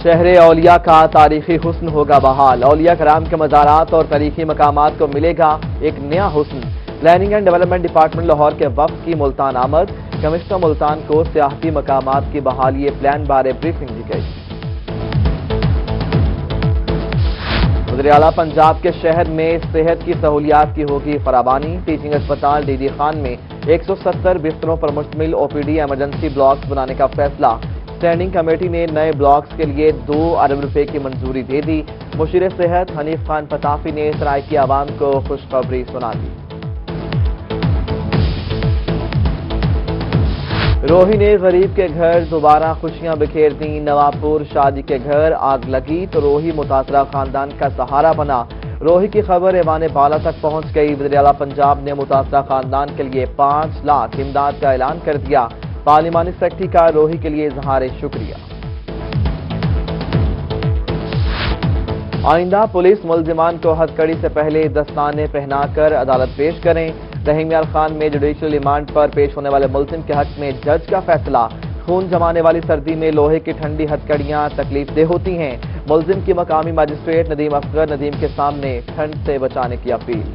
شہر اولیاء کا تاریخی حسن ہوگا بحال۔ اولیاء کرام کے مزارات اور تاریخی مقامات کو ملے گا ایک نیا حسن۔ Planning and development department Lahore کے وفد کی ملتان آمد۔ کمشنر ملتان کو سیاحتی مقامات کی بحالی پلان بارے بریفنگ دی گئی۔ وزیر اعلیٰ پنجاب کے شہر میں صحت کی سہولیات کی ہوگی فراوانی۔ ٹیچنگ اسپتال ڈی ڈی خان میں 170 بستروں پر مشتمل او پی ڈی ایمرجنسی بلاکس بنانے کا فیصلہ۔ اسٹینڈنگ کمیٹی نے نئے بلاکس کے لیے 2 ارب روپے کی منظوری دے دی۔ مشیر صحت حنیف خان پتافی نے سرائیکی عوام کو خوشخبری سنا دی۔ روہی نے غریب کے گھر دوبارہ خوشیاں بکھیر دیں۔ نوابپور شادی کے گھر آگ لگی تو روہی متاثرہ خاندان کا سہارا بنا۔ روہی کی خبر ایوان بالا تک پہنچ گئی۔ وزیر اعلیٰ پنجاب نے متاثرہ خاندان کے لیے 5 لاکھ امداد کا اعلان کر دیا۔ پارلیمانی سیکرٹری کا روہی کے لیے اظہار شکریہ۔ آئندہ پولیس ملزمان کو ہتھکڑی سے پہلے دستانے پہنا کر عدالت پیش کریں۔ رحیم یار خان میں جوڈیشل ریمانڈ پر پیش ہونے والے ملزم کے حق میں جج کا فیصلہ۔ خون جمانے والی سردی میں لوہے کی ٹھنڈی ہتھکڑیاں تکلیف دہ ہوتی ہیں۔ ملزم کی مقامی مجسٹریٹ ندیم افغر ندیم کے سامنے ٹھنڈ سے بچانے کی اپیل۔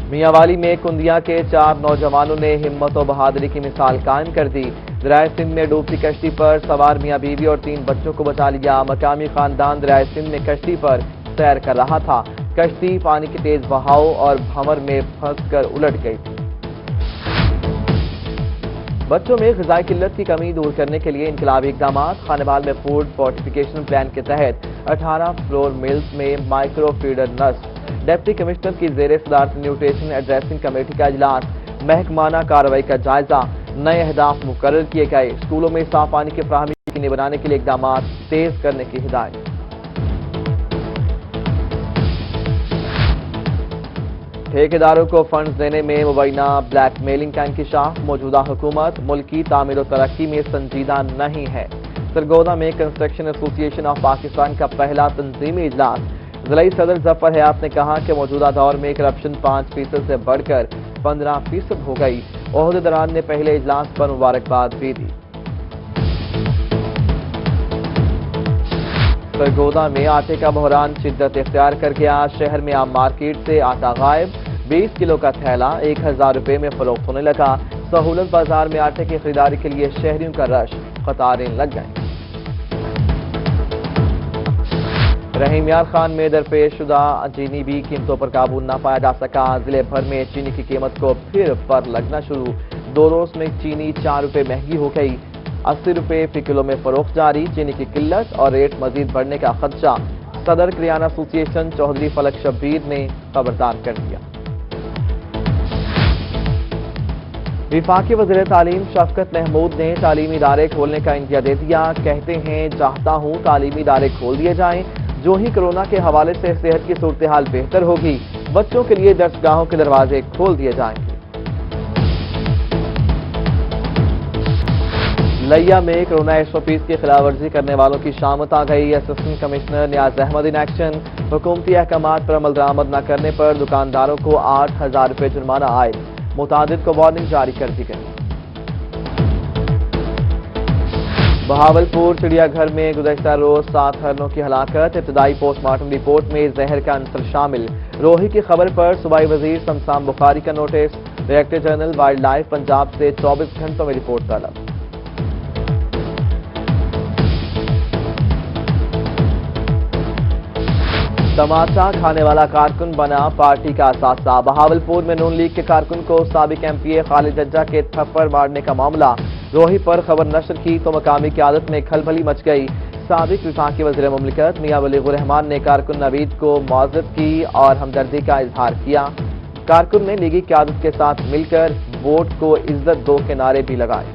میاں والی میں کندیا کے 4 نوجوانوں نے ہمت و بہادری کی مثال قائم کر دی۔ دریائے سندھ میں ڈوبتی کشتی پر سوار میاں بیوی اور 3 بچوں کو بچا لیا۔ مقامی خاندان دریائے سندھ میں کشتی پر سیر کر رہا تھا۔ کشتی پانی کے تیز بہاؤ اور بھنور میں پھنس کر الٹ گئی تھی۔ بچوں میں غذائی قلت کی کمی دور کرنے کے لیے انقلابی اقدامات۔ خانوال میں فوڈ فورٹیفیکیشن پلان کے تحت 18 فلور ملز میں مائکرو فیڈر نصب۔ ڈپٹی کمشنر کی زیر صدارت نیوٹریشن ایڈریسنگ کمیٹی کا اجلاس۔ محکمانہ کارروائی کا جائزہ۔ نئے اہداف مقرر کیے گئے۔ اسکولوں میں صاف پانی کی فراہمی یقینی بنانے کے لیے اقدامات تیز کرنے کی ہدایت۔ ٹھیکیداروں کو فنڈز دینے میں مبینہ بلیک میلنگ کا انکشاف۔ موجودہ حکومت ملکی تعمیر و ترقی میں سنجیدہ نہیں ہے۔ سرگودا میں کنسٹرکشن ایسوسی ایشن آف پاکستان کا پہلا تنظیمی اجلاس۔ ضلعی صدر ظفر حیات نے کہا کہ موجودہ دور میں کرپشن 5% سے بڑھ کر 15% ہو گئی۔ عہدیداران نے پہلے اجلاس پر مبارکباد بھی دی۔ سرگودا میں آٹے کا بحران شدت اختیار کر گیا۔ شہر میں عام مارکیٹ سے آٹا غائب۔ 20 کلو کا تھیلا 1000 روپے میں فروخت ہونے لگا۔ سہولت بازار میں آٹے کی خریداری کے لیے شہریوں کا رش، قطاریں لگ گئیں۔ رحیم یار خان میں درپیش شدہ چینی بھی قیمتوں پر قابو نہ پایا جا سکا۔ ضلع بھر میں چینی کی قیمت کو پھر پر لگنا شروع۔ 2 روز میں چینی 4 روپے مہنگی ہو گئی۔ 80 روپے فی کلو میں فروخت جاری۔ چینی کی قلت اور ریٹ مزید بڑھنے کا خدشہ۔ صدر کریانہ ایسوسی ایشن چودھری فلک شبیر نے خبردار کر دیا۔ وفاقی وزیر تعلیم شفقت محمود نے تعلیمی ادارے کھولنے کا انتباہ دے دیا۔ کہتے ہیں چاہتا ہوں تعلیمی ادارے کھول دیے جائیں۔ جو ہی کرونا کے حوالے سے صحت کی صورتحال بہتر ہوگی، بچوں کے لیے درسگاہوں کے دروازے کھول دیے جائیں گے۔ لیا میں کرونا SOPs کی خلاف ورزی کرنے والوں کی شامت آ گئی۔ Assistant commissioner Niaz Ahmed in action. حکومتی احکامات پر عمل درآمد نہ کرنے پر دکانداروں کو 8000 روپے جرمانہ عائد۔ متعدد کو وارننگ جاری کر دی گئی۔ بہاولپور چڑیا گھر میں گزشتہ روز 7 ہرنوں کی ہلاکت۔ ابتدائی پوسٹ مارٹم رپورٹ میں زہر کا عنصر شامل۔ روہی کی خبر پر صوبائی وزیر سمسام بخاری کا notice. Director general wildlife Punjab سے 24 گھنٹوں میں رپورٹ طلب۔ تماچا کھانے والا کارکن بنا پارٹی کا اثاثہ۔ بہاولپور میں نون لیگ کے کارکن کو سابق MP خالد ججا کے تھپڑ مارنے کا معاملہ۔ روہی پر خبر نشر کی تو مقامی قیادت میں کھلبلی مچ گئی۔ سابق وفاقی وزیر مملکت میاں ولیغ الرحمان نے کارکن نوید کو معذرت کی اور ہمدردی کا اظہار کیا۔ کارکن نے لیگی قیادت کے ساتھ مل کر ووٹ کو عزت دو کے نعرے بھی لگائے۔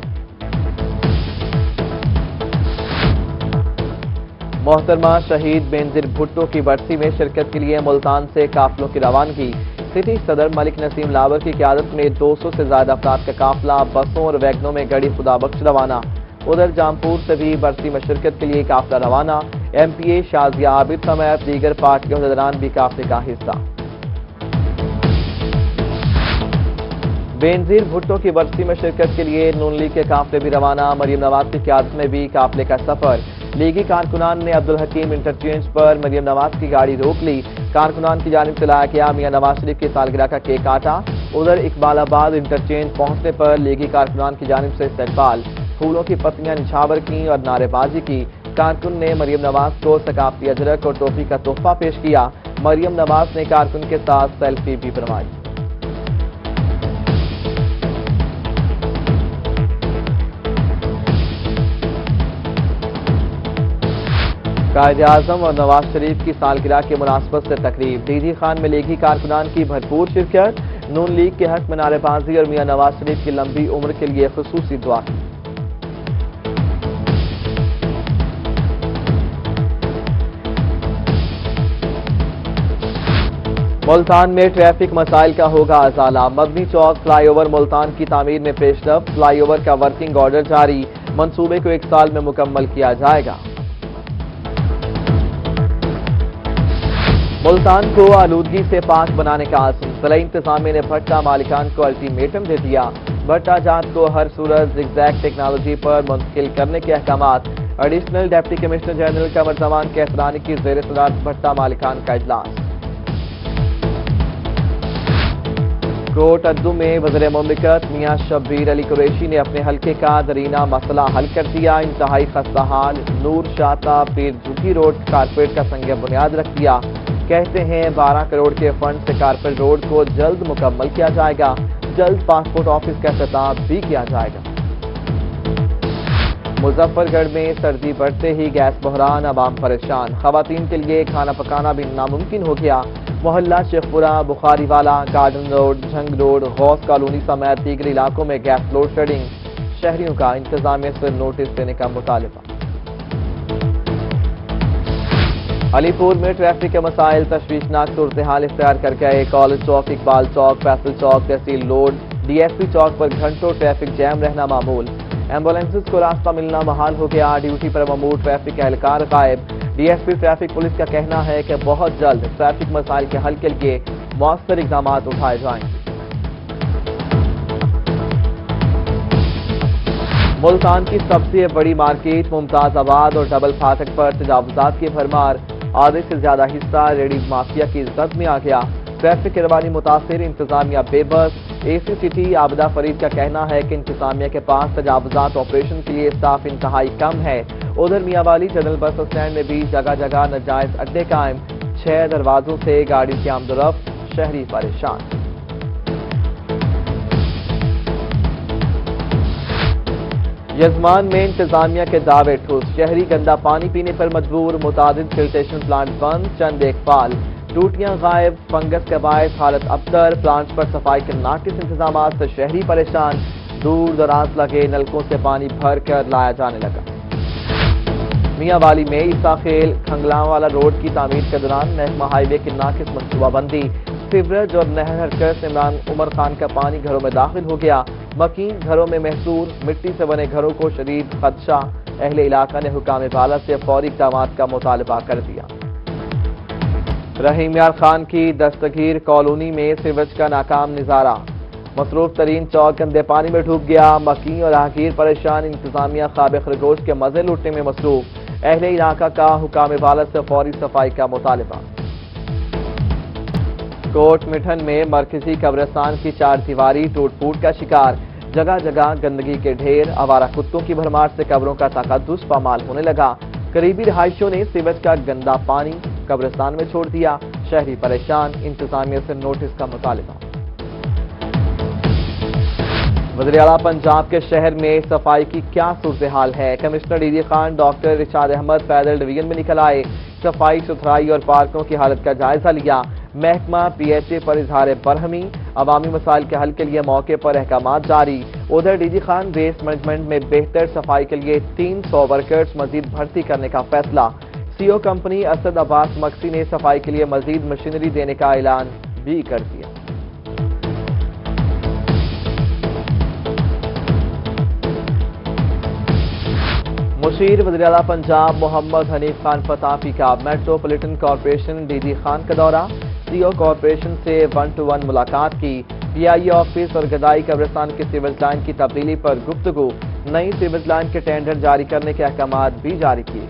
محترمہ شہید بینظیر بھٹو کی برسی میں شرکت کے لیے ملتان سے قافلوں کی روانگی۔ سٹی صدر ملک نسیم لاور کی قیادت میں 200 سے زائد افراد کا قافلہ بسوں اور ویگنوں میں گڑی خدا بخش روانہ۔ ادھر جامپور سے بھی برسی میں شرکت کے لیے قافلہ روانہ۔ MPA شازیہ عابد سمیت دیگر پارٹی عہدیداران بھی قافلے کا حصہ۔ بینظیر بھٹو کی برسی میں شرکت کے لیے نون لیگ کے قافلے بھی روانہ، مریم نواز کی قیادت میں بھی قافلے کا سفر۔ لیگی کارکنان نے عبدالحکیم انٹرچینج پر مریم نواز کی گاڑی روک لی، کارکنان کی جانب سے لایا گیا میاں نواز شریف کی سالگرہ کا کیک کاٹا۔ ادھر اقبال آباد انٹرچینج پہنچنے پر لیگی کارکنان کی جانب سے استقبال، پھولوں کی پتیاں نچھاور کی اور نعرے بازی کی۔ کارکن نے مریم نواز کو ثقافتی اجرک اور ٹوپی کا تحفہ پیش کیا۔ مریم نواز نے کارکن کے ساتھ سیلفی بھی بنوائی۔ قائد اعظم اور نواز شریف کی سالگرہ کی مناسبت سے تقریب، ڈی جی خان میں لیگی کارکنان کی بھرپور شرکت، نون لیگ کے حق میں نعرے بازی اور میاں نواز شریف کی لمبی عمر کے لیے خصوصی دعا کی۔ ملتان میں ٹریفک مسائل کا ہوگا ازالہ، مدنی چوک فلائی اوور ملتان کی تعمیر میں پیش رفت، فلائی اوور کا ورکنگ آرڈر جاری، منصوبے کو 1 سال میں مکمل کیا جائے گا۔ ملتان کو آلودگی سے پاک بنانے کا عزم، ضلع انتظامیہ نے بھٹہ مالکان کو الٹیمیٹم دے دیا، بھٹہ جات کو ہر صورت زگ زیگ ٹیکنالوجی پر منتقل کرنے کے احکامات۔ Additional deputy commissioner general Qamar Zaman کیسرانی کی زیر صدارت بھٹہ مالکان کا اجلاس۔ کوٹ ادو میں وزیر مملکت میاں شبیر علی قریشی نے اپنے حلقے کا درینہ مسئلہ حل کر دیا، انتہائی خستہ حال نور شاہتا پیر جھوٹی روڈ کارپوریٹ کا سنگ بنیاد رکھ دیا، کہتے ہیں 12 کروڑ کے فنڈ سے کارپوریٹ روڈ کو جلد مکمل کیا جائے گا، جلد پاسپورٹ آفس کا افتتاح بھی کیا جائے گا۔ مظفر گڑھ میں سردی بڑھتے ہی گیس بحران، عوام پریشان، خواتین کے لیے کھانا پکانا بھی ناممکن ہو گیا، محلہ شیخ پورہ، بخاری والا، گارڈن روڈ، جھنگ روڈ، غوث کالونی سمیت دیگر علاقوں میں گیس لوڈ شیڈنگ، شہریوں کا انتظامیہ سے نوٹس دینے کا مطالبہ۔ علی پور میں ٹریفک کے مسائل تشویشناک صورتحال اختیار کر گئے، کالج چوک، اقبال چوک، فیصل چوک، تحصیل روڈ، ڈی ایس پی چوک پر گھنٹوں ٹریفک جیم رہنا معمول، ایمبولینسز کو راستہ ملنا محال ہو گیا، ڈیوٹی پر مامور ٹریفک اہلکار غائب، D S P traffic police کا کہنا ہے کہ بہت جلد ٹریفک مسائل کے حل کے لیے مؤثر اقدامات اٹھائے جائیں گے۔ ملتان کی سب سے بڑی مارکیٹ ممتاز آباد اور ڈبل پھاٹک پر تجاوزات کی بھرمار، آدھے سے زیادہ حصہ ریڈی مافیا کی زد میں آ گیا، ٹریفک کی روانی متاثر، انتظامیہ بے بس، اے سی سٹی عابدہ فرید کا کہنا ہے کہ انتظامیہ کے پاس تجاوزات آپریشن کے لیے اسٹاف انتہائی کم ہے۔ ادھر میاں والی جنرل بس اسٹینڈ میں بھی جگہ جگہ ناجائز اڈے قائم، 6 دروازوں سے گاڑی کی آمد و رفت، شہری پریشان۔ یزمان میں انتظامیہ کے دعوے ٹھوس، شہری گندا پانی پینے پر مجبور، متعدد فلٹریشن پلانٹ بند، چند ایک فعال، ٹوٹیاں غائب، فنگس کے باعث حالت ابتر، پلانٹس پر صفائی کے ناقص انتظامات سے شہری پریشان، دور دراز لگے نلکوں سے پانی بھر کر لایا جانے لگا۔ میاں والی میں عیسیٰ خیل کھنگلاں والا روڈ کی تعمیر کے دوران محکمہ ہائی وے کی ناقص منصوبہ بندی، سیوریج اور نہر حرکت سے عمران عمر خان کا پانی گھروں میں داخل ہو گیا، مکین گھروں میں محصور، مٹی سے بنے گھروں کو شدید خدشہ، اہل علاقہ نے حکام بالا سے فوری اقدامات کا مطالبہ کر دیا۔ رحیم یار خان کی دستگیر کالونی میں سیوریج کا ناکام نظارہ، مصروف ترین چوک گندے پانی میں ڈوب گیا، مکین اور راہگیر پریشان، انتظامیہ خواب خرگوش کے مزے لوٹنے میں مصروف، اہل علاقہ کا حکام بالا سے فوری صفائی کا مطالبہ۔ کوٹ مٹھن میں مرکزی قبرستان کی 4 دیواری ٹوٹ پھوٹ کا شکار، جگہ جگہ گندگی کے ڈھیر، آوارہ کتوں کی بھرمار سے قبروں کا تقدس پامال ہونے لگا، قریبی رہائشیوں نے سیوریج کا گندا پانی قبرستان میں چھوڑ دیا، شہری پریشان، انتظامیہ سے نوٹس کا مطالبہ۔ وزیر اعلیٰ پنجاب کے شہر میں صفائی کی کیا صورتحال ہے؟ Commissioner D G Khan doctor Rashad Ahmed پیدل ڈویژن میں نکل آئے، صفائی ستھرائی اور پارکوں کی حالت کا جائزہ لیا، محکمہ پی ایچ اے پر اظہار برہمی، عوامی مسائل کے حل کے لیے موقع پر احکامات جاری۔ ادھر D G Khan waste management میں بہتر صفائی کے لیے 300 ورکرز مزید بھرتی کرنے کا فیصلہ، سی او کمپنی اسد عباس مکسی نے صفائی کے لیے مزید مشینری دینے کا اعلان بھی کر دیا۔ مشیر وزیر اعلیٰ پنجاب محمد حنیف خان فتافی کا metropolitan corporation D G Khan کا دورہ، سی او کارپوریشن سے 1 to 1 ملاقات کی، PI آفس اور گدائی قبرستان کے سیوریج لائن کی تبدیلی پر گفتگو، نئی سیوریج لائن کے ٹینڈر جاری کرنے کے احکامات بھی جاری کیے۔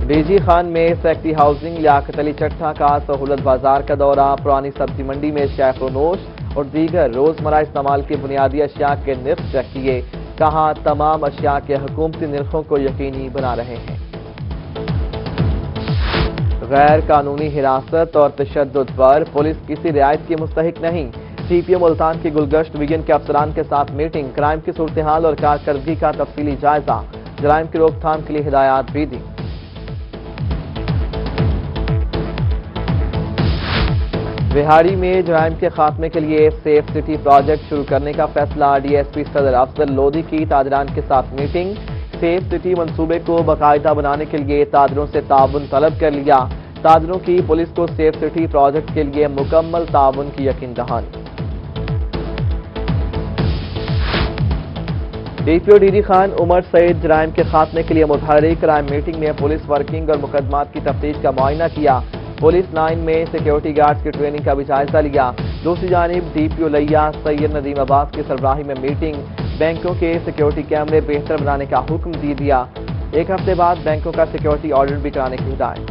DG خان میں سیکٹری ہاؤسنگ لیاقت علی چٹھا کا سہولت بازار کا دورہ، پرانی سبزی منڈی میں شیخ و نوش اور دیگر روزمرہ استعمال کی بنیادی اشیاء کے نرخ چیک کیے، کہا تمام اشیاء کے حکومتی نرخوں کو یقینی بنا رہے ہیں۔ غیر قانونی حراست اور تشدد پر پولیس کسی رعایت کی مستحق نہیں، CPO ملتان کی گلگشت ڈویژن کے افسران کے ساتھ میٹنگ، کرائم کی صورتحال اور کارکردگی کا تفصیلی جائزہ، جرائم کی روک تھام کے لیے ہدایات بھی دی۔ بہاڑی میں جرائم کے خاتمے کے لیے سیف سٹی پروجیکٹ شروع کرنے کا فیصلہ، DSP صدر افضل لودھی کی تاجران کے ساتھ میٹنگ، سیف سٹی منصوبے کو باقاعدہ بنانے کے لیے تاجروں سے تعاون طلب کر لیا، تاجروں کی پولیس کو سیف سٹی پروجیکٹ کے لیے مکمل تعاون کی یقین دہانی۔ DPO DG خان عمر سعید جرائم کے خاتمے کے لیے متحرک، کرائم میٹنگ میں پولیس ورکنگ اور مقدمات کی تفتیش کا معائنہ کیا، پولیس لائن میں سیکیورٹی گارڈز کی ٹریننگ کا بھی جائزہ لیا۔ دوسری جانب DPO لیا سید ندیم عباس کی سربراہی میں میٹنگ، بینکوں کے سیکیورٹی کیمرے بہتر بنانے کا حکم دیا، ایک ہفتے بعد بینکوں کا سیکیورٹی آڈٹ بھی کرانے کی ہدایت۔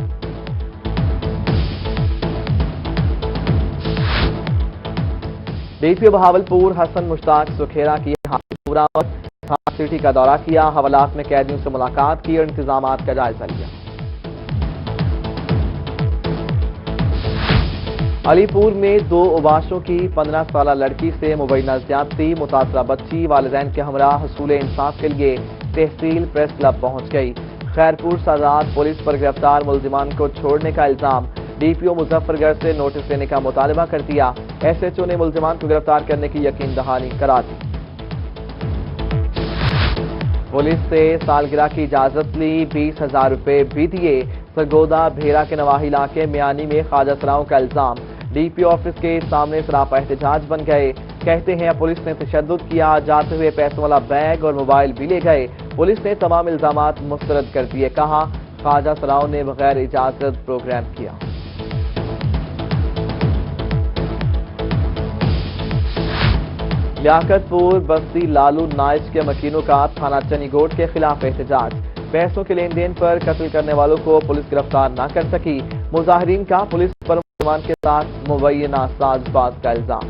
DPO بہاولپور حسن مشتاق سکھیرا کی حاصل برآمد، اسمارٹ سٹی کا دورہ کیا، حوالات میں قیدیوں سے ملاقات کی اور انتظامات کا جائزہ لیا۔ علی پور میں 2 اوباشوں کی 15 سالہ لڑکی سے مبینہ زیادتی، متاثرہ بچی والدین کے ہمراہ حصول انصاف کے لیے تحصیل پریس کلب پہنچ گئی۔ خیرپور سادات پولیس پر گرفتار ملزمان کو چھوڑنے کا الزام، DPO مظفر گڑھ سے نوٹس لینے کا مطالبہ کر دیا، SHO نے ملزمان کو گرفتار کرنے کی یقین دہانی کرا دی۔ پولیس سے سالگرہ کی اجازت لی، 20,000 روپے بھی دیے، سرگودا بھیرا کے نواحی علاقے میانی میں خواجہ سراؤں کا الزام، DPO آفس کے سامنے سراپا احتجاج بن گئے، کہتے ہیں پولیس نے تشدد کیا، جاتے ہوئے پیسوں والا بیگ اور موبائل بھی لے گئے، پولیس نے تمام الزامات مسترد کر دیے، کہا خواجہ سراؤں نے بغیر اجازت پروگرام کیا۔ لیاقت پور بستی لالو نائش کے مکینوں کا تھانہ چنی گوٹ کے خلاف احتجاج، پیسوں کے لین دین پر قتل کرنے والوں کو پولیس گرفتار نہ کر سکی، مظاہرین کا پولیس پر مسلمان کے ساتھ مبینہ ساز باز کا الزام۔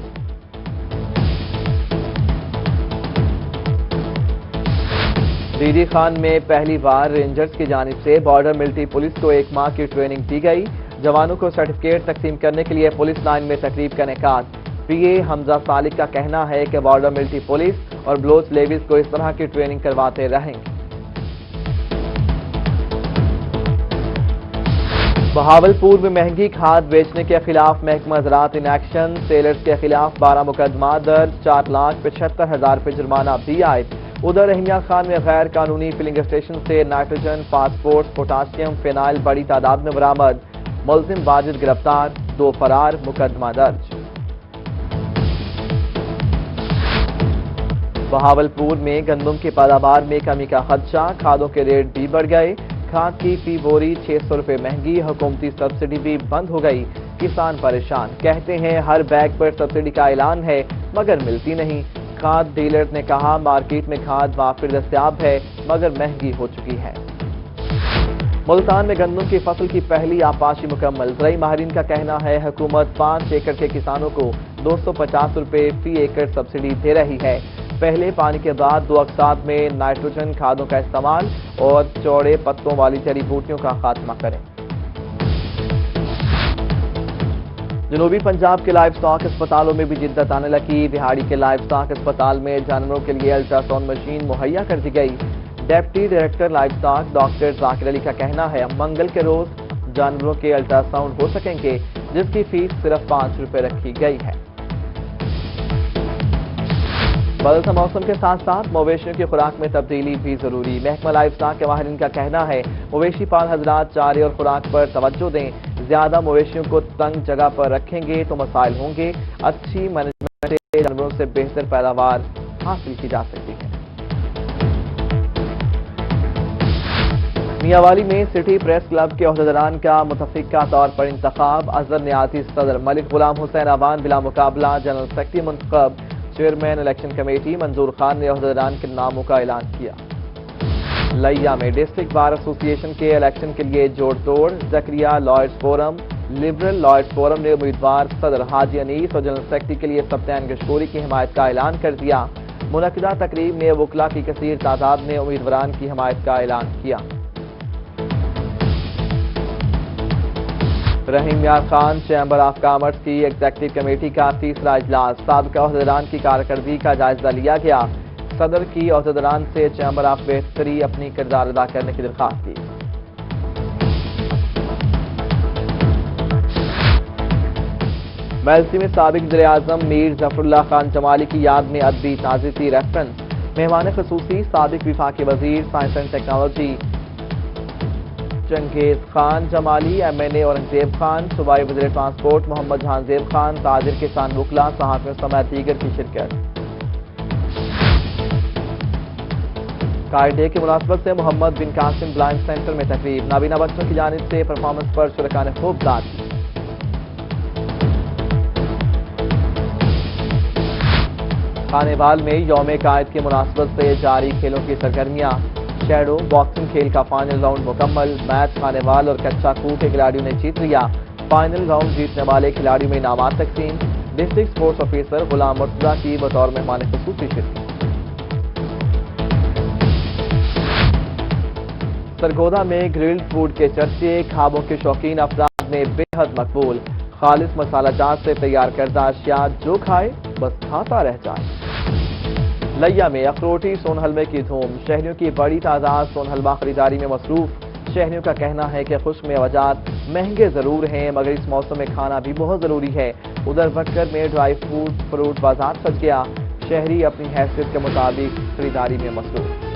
DG خان میں پہلی بار رینجرز کی جانب سے بارڈر ملٹری پولیس کو 1 ماہ کی ٹریننگ دی گئی، جوانوں کو سرٹیفکیٹ تقسیم کرنے کے لیے پولیس لائن میں تقریب کا انعقاد، PA حمزہ صالح کا کہنا ہے کہ بارڈر ملٹری پولیس اور بلوچ لیویز کو اس طرح کی ٹریننگ کرواتے رہیں گے۔ بہاولپور میں مہنگی کھاد بیچنے کے خلاف محکمہ زراعت ان ایکشن، سیلرز کے خلاف 12 مقدمات درج، 4,75,000 روپے جرمانہ بھی عائد۔ ادھر رحیمیہ خان میں غیر قانونی فلنگ اسٹیشن سے نائٹروجن، فاسفورس، پوٹاشیم، فینائل بڑی تعداد میں برآمد، ملزم واجد گرفتار، 2 فرار، مقدمہ درج۔ بہاولپور میں گندم کی پیداوار میں کمی کا خدشہ، کھادوں کے ریٹ بھی بڑھ گئے، کھاد کی فی بوری 600 روپے مہنگی، حکومتی سبسڈی بھی بند ہو گئی، کسان پریشان، کہتے ہیں ہر بیگ پر سبسڈی کا اعلان ہے مگر ملتی نہیں، کھاد ڈیلرز نے کہا مارکیٹ میں کھاد وافر دستیاب ہے مگر مہنگی ہو چکی ہے۔ ملتان میں گندم کی فصل کی پہلی آپاشی مکمل، زرعی ماہرین کا کہنا ہے حکومت 5 ایکڑ کے کسانوں کو 250 روپے فی ایکڑ سبسڈی دے رہی ہے، پہلے پانی کے بعد 2 اقساط میں نائٹروجن کھادوں کا استعمال اور چوڑے پتوں والی جڑی بوٹیوں کا خاتمہ کریں۔ جنوبی پنجاب کے لائف سٹاک اسپتالوں میں بھی جدت آنے لگی، بہاڑی کے لائف سٹاک اسپتال میں جانوروں کے لیے الٹرا ساؤنڈ مشین مہیا کر دی گئی، deputy director livestock doctor Zakir Ali کا کہنا ہے منگل کے روز جانوروں کے الٹرا ساؤنڈ ہو سکیں گے، جس کی فیس صرف 5 روپے رکھی گئی ہے۔ بدلتا موسم کے ساتھ ساتھ مویشیوں کی خوراک میں تبدیلی بھی ضروری، محکمہ لائف سٹاک کے ماہرین کا کہنا ہے مویشی پال حضرات چارے اور خوراک پر توجہ دیں، زیادہ مویشیوں کو تنگ جگہ پر رکھیں گے تو مسائل ہوں گے، اچھی مینجمنٹ سے جانوروں سے بہتر پیداوار حاصل کی جا سکتی ہے۔ میاوالی میں سٹی پریس کلب کے عہدیداران کا متفقہ طور پر انتخاب، اصغر نیاتی صدر ملک غلام حسین اوان بلا مقابلہ جنرل سیکرٹری منتخب، چیئرمین الیکشن کمیٹی منظور خان نے عہدیداران کے ناموں کا اعلان کیا۔ لیا میں ڈسٹرکٹ بار ایسوسی ایشن کے الیکشن کے لیے جوڑ توڑ، Zakariya lawyers forum, liberal lawyers forum نے امیدوار صدر حاجی انیس اور جنرل سیکرٹری کے لیے سبطین گشکوری کی حمایت کا اعلان کر دیا۔ منعقدہ تقریب میں وکلاء کی کثیر تعداد نے امیدواران کی حمایت کا اعلان کیا۔ رحیم یار خان چیمبر آف کامرس کی ایگزیکٹو کمیٹی کا تیسرا اجلاس، سابقہ عہدیداران کی کارکردگی کا جائزہ لیا گیا۔ صدر کی عہدیداران سے چیمبر آف بہتری اپنی کردار ادا کرنے کی درخواست کی۔ میلسی میں سابق وزیر اعظم میر ظفر اللہ خان جمالی کی یاد میں ادبی تعزیتی ریفرنس، مہمان خصوصی سابق وفاقی وزیر science and technology Changez Khan Jamali, M N A Aurangzeb Khan, صوبائی وزیر ٹرانسپورٹ محمد جہان زیب خان، تاجر کسان وکلاء صحافیوں سمیت دیگر کی شرکت۔ کار ڈے کی مناسبت سے محمد بن قاسم بلائنڈ سینٹر میں تقریب، نابینا بچوں کی جانب سے پرفارمنس پر شرکاء نے خوب داد دی۔ خانے وال میں یوم قائد کی مناسبت سے جاری کھیلوں کی سرگرمیاں، شیڈو باکسنگ کھیل کا فائنل راؤنڈ مکمل، میچ خانے وال اور کچا کوہ کے کھلاڑیوں نے جیت لیا۔ فائنل راؤنڈ جیتنے والے کھلاڑیوں میں انعامات تقسیم، district sports officer Ghulam Murtaza کی بطور مہمان خصوصی شرکت۔ سرگودا میں گرلڈ فوڈ کے چرچے، کھابوں کے شوقین افراد میں بے حد مقبول، خالص مسالہ جات سے تیار کردہ اشیاء جو کھائے بس کھاتا رہ جائے۔ لیا میں اخروٹی سون حلوے کی دھوم، شہریوں کی بڑی تعداد سون حلوہ خریداری میں مصروف۔ شہریوں کا کہنا ہے کہ خشک میوجات مہنگے ضرور ہیں مگر اس موسم میں کھانا بھی بہت ضروری ہے۔ ادھر بھٹکر میں ڈرائی فروٹ بازار سج گیا، شہری اپنی حیثیت کے مطابق خریداری میں مصروف۔